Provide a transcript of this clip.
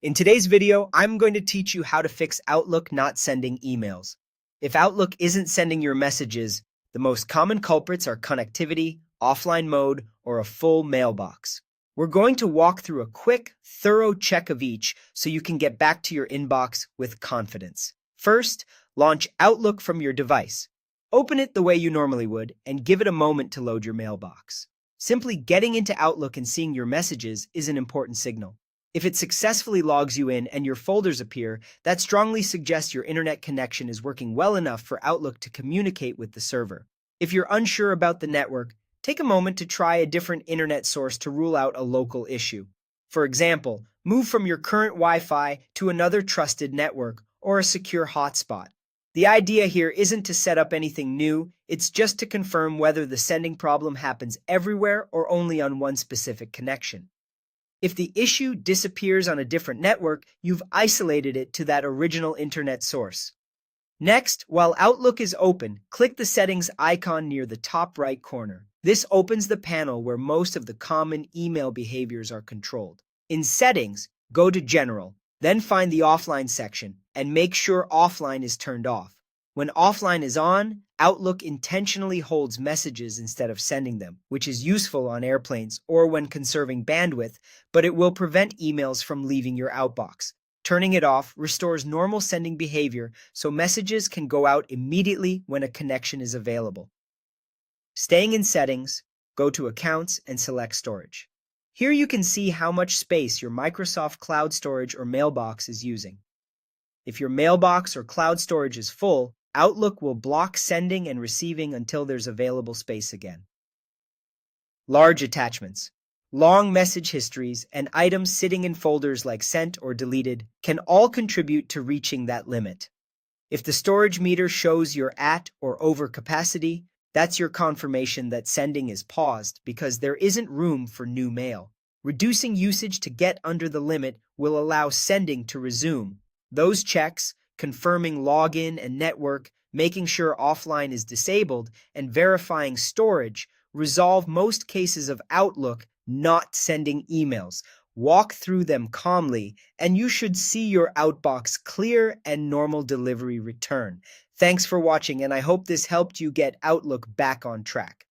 In today's video, I'm going to teach you how to fix Outlook not sending emails. If Outlook isn't sending your messages, the most common culprits are connectivity, offline mode, or a full mailbox. We're going to walk through a quick, thorough check of each so you can get back to your inbox with confidence. First, launch Outlook from your device. Open it the way you normally would and give it a moment to load your mailbox. Simply getting into Outlook and seeing your messages is an important signal. If it successfully logs you in and your folders appear, that strongly suggests your internet connection is working well enough for Outlook to communicate with the server. If you're unsure about the network, take a moment to try a different internet source to rule out a local issue. For example, move from your current Wi-Fi to another trusted network or a secure hotspot. The idea here isn't to set up anything new, it's just to confirm whether the sending problem happens everywhere or only on one specific connection. If the issue disappears on a different network, you've isolated it to that original internet source. Next, while Outlook is open, click the settings icon near the top right corner. This opens the panel where most of the common email behaviors are controlled. In Settings, go to General, then find the Offline section, and make sure Offline is turned off. When offline is on, Outlook intentionally holds messages instead of sending them, which is useful on airplanes or when conserving bandwidth, but it will prevent emails from leaving your outbox. Turning it off restores normal sending behavior so messages can go out immediately when a connection is available. Staying in Settings, go to Accounts and select Storage. Here you can see how much space your Microsoft Cloud Storage or Mailbox is using. If your mailbox or cloud storage is full, Outlook will block sending and receiving until there's available space again. Large attachments, long message histories, and items sitting in folders like sent or deleted can all contribute to reaching that limit. If the storage meter shows you're at or over capacity, that's your confirmation that sending is paused because there isn't room for new mail. Reducing usage to get under the limit will allow sending to resume. Those checks, confirming login and network, making sure offline is disabled, and verifying storage resolve most cases of Outlook not sending emails. Walk through them calmly, and you should see your outbox clear and normal delivery return. Thanks for watching, and I hope this helped you get Outlook back on track.